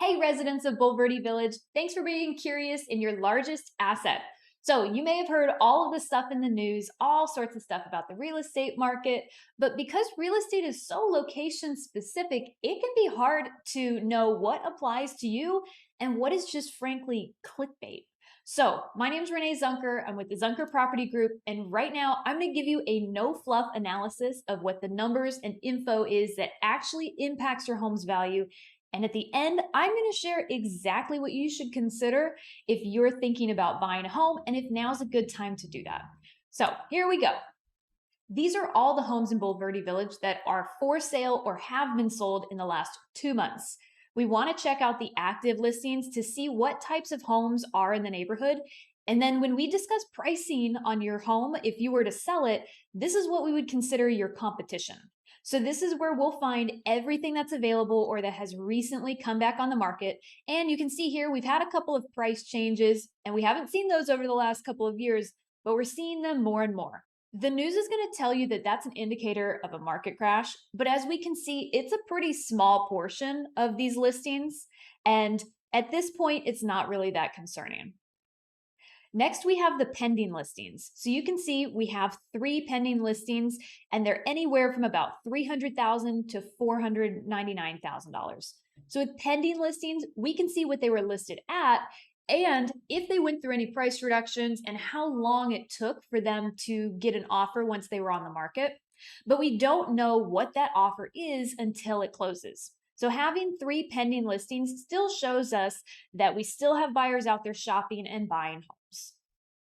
Hey, residents of Bulverde Village, thanks for being curious in your largest asset. So, you may have heard all of the stuff in the news, all sorts of stuff about the real estate market, but because real estate is so location specific, it can be hard to know what applies to you and what is just frankly clickbait. So, my name is Renee Zunker. I'm with the Zunker Property Group, and right now I'm going to give you a no fluff analysis of what the numbers and info is that actually impacts your home's value, and at the end, I'm going to share exactly what you should consider if you're thinking about buying a home and if now's a good time to do that. So here we go. These are all the homes in Bulverde Village that are for sale or have been sold in the last 2 months. We want to check out the active listings to see what types of homes are in the neighborhood. And then when we discuss pricing on your home, if you were to sell it, this is what we would consider your competition. So this is where we'll find everything that's available or that has recently come back on the market. And you can see here, we've had a couple of price changes and we haven't seen those over the last couple of years, but we're seeing them more and more. The news is going to tell you that that's an indicator of a market crash, but as we can see, it's a pretty small portion of these listings. And at this point, it's not really that concerning. Next, we have the pending listings. So you can see we have 3 pending listings, and they're anywhere from about $300,000 to $499,000. So with pending listings, we can see what they were listed at and if they went through any price reductions and how long it took for them to get an offer once they were on the market. But we don't know what that offer is until it closes. So having 3 pending listings still shows us that we still have buyers out there shopping and buying homes.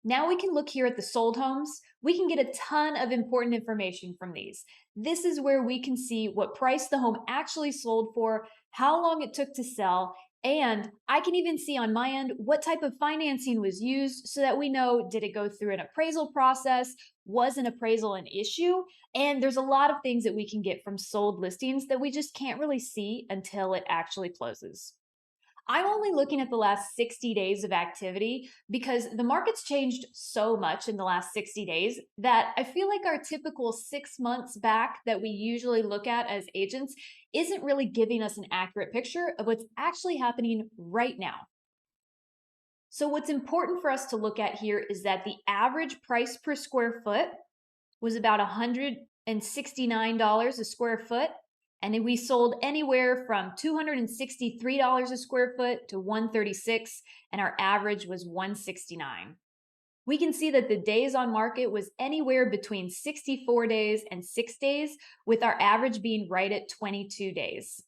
Now we can look here at the sold homes. We can get a ton of important information from these. This is where we can see what price the home actually sold for, how long it took to sell, and I can even see on my end what type of financing was used so that we know, did it go through an appraisal process? Was an appraisal an issue? And there's a lot of things that we can get from sold listings that we just can't really see until it actually closes. I'm only looking at the last 60 days of activity because the market's changed so much in the last 60 days that I feel like our typical 6 months back that we usually look at as agents isn't really giving us an accurate picture of what's actually happening right now. So what's important for us to look at here is that the average price per square foot was about $169 a square foot. And we sold anywhere from $263 a square foot to $136, and our average was $169. We can see that the days on market was anywhere between 64 days and 6 days, with our average being right at 22 days.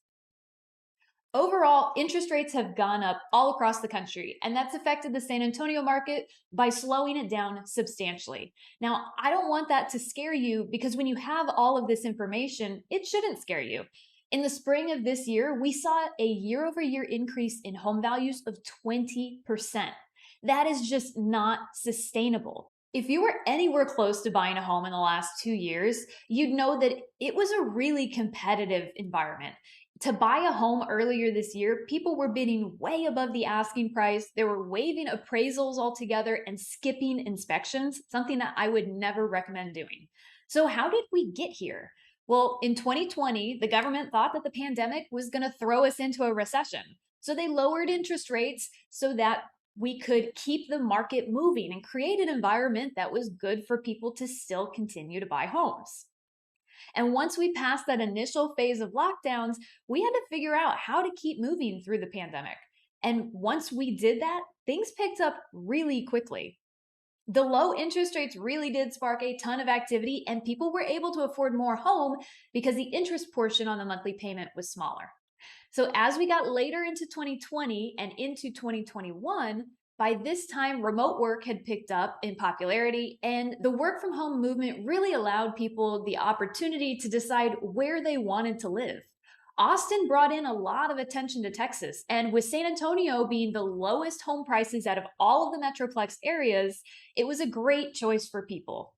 Overall, interest rates have gone up all across the country, and that's affected the San Antonio market by slowing it down substantially. Now, I don't want that to scare you because when you have all of this information, it shouldn't scare you. In the spring of this year, we saw a year-over-year increase in home values of 20%. That is just not sustainable. If you were anywhere close to buying a home in the last 2 years, you'd know that it was a really competitive environment. To buy a home earlier this year, people were bidding way above the asking price. They were waiving appraisals altogether and skipping inspections, something that I would never recommend doing. So how did we get here? Well, in 2020, the government thought that the pandemic was going to throw us into a recession. So they lowered interest rates so that we could keep the market moving and create an environment that was good for people to still continue to buy homes. And once we passed that initial phase of lockdowns, we had to figure out how to keep moving through the pandemic. And once we did that, things picked up really quickly. The low interest rates really did spark a ton of activity, and people were able to afford more home because the interest portion on the monthly payment was smaller. So as we got later into 2020 and into 2021, by this time, remote work had picked up in popularity, and the work from home movement really allowed people the opportunity to decide where they wanted to live. Austin brought in a lot of attention to Texas, and with San Antonio being the lowest home prices out of all of the Metroplex areas, it was a great choice for people.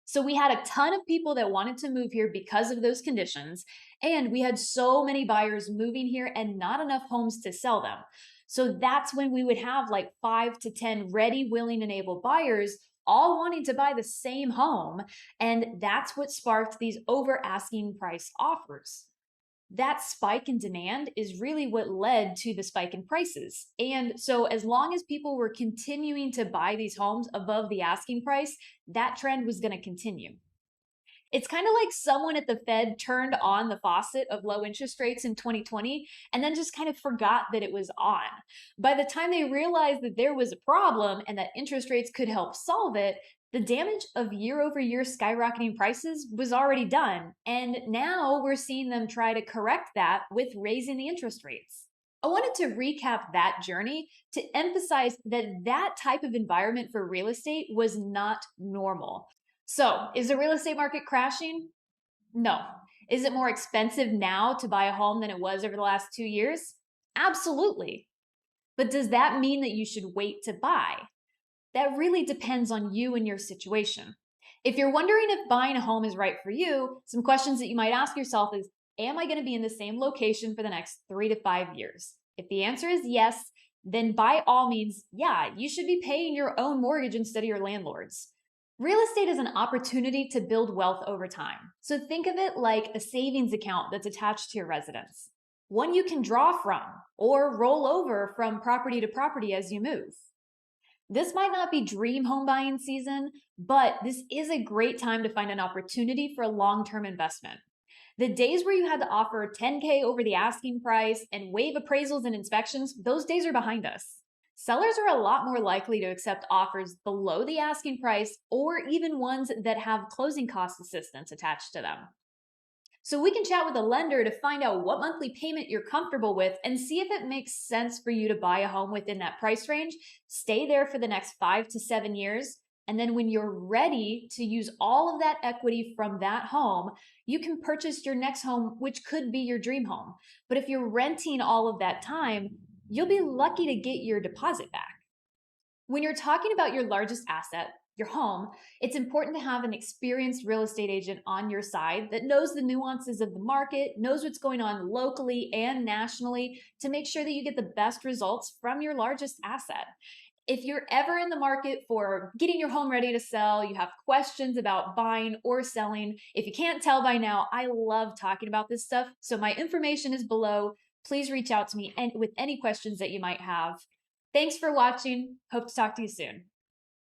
So we had a ton of people that wanted to move here because of those conditions, and we had so many buyers moving here and not enough homes to sell them. So that's when we would have like 5 to 10 ready, willing, and able buyers all wanting to buy the same home. And that's what sparked these over asking price offers. That spike in demand is really what led to the spike in prices. And so, as long as people were continuing to buy these homes above the asking price, that trend was going to continue. It's kind of like someone at the Fed turned on the faucet of low interest rates in 2020 and then just kind of forgot that it was on. By the time they realized that there was a problem and that interest rates could help solve it, the damage of year over year skyrocketing prices was already done. And now we're seeing them try to correct that with raising the interest rates. I wanted to recap that journey to emphasize that that type of environment for real estate was not normal. So, is the real estate market crashing? No. Is it more expensive now to buy a home than it was over the last 2 years? Absolutely. But does that mean that you should wait to buy? That really depends on you and your situation. If you're wondering if buying a home is right for you, some questions that you might ask yourself is, am I going to be in the same location for the next 3 to 5 years? If the answer is yes, then by all means, yeah, you should be paying your own mortgage instead of your landlord's. Real estate is an opportunity to build wealth over time. So think of it like a savings account that's attached to your residence, one you can draw from or roll over from property to property as you move. This might not be dream home buying season, but this is a great time to find an opportunity for a long-term investment. The days where you had to offer 10K over the asking price and waive appraisals and inspections, those days are behind us. Sellers are a lot more likely to accept offers below the asking price or even ones that have closing cost assistance attached to them. So we can chat with a lender to find out what monthly payment you're comfortable with and see if it makes sense for you to buy a home within that price range, stay there for the next 5 to 7 years, and then when you're ready to use all of that equity from that home, you can purchase your next home, which could be your dream home. But if you're renting all of that time, you'll be lucky to get your deposit back. When you're talking about your largest asset, your home, it's important to have an experienced real estate agent on your side that knows the nuances of the market, knows what's going on locally and nationally to make sure that you get the best results from your largest asset. If you're ever in the market for getting your home ready to sell, you have questions about buying or selling, if you can't tell by now, I love talking about this stuff. So my information is below. Please reach out to me with any questions that you might have. Thanks for watching. Hope to talk to you soon.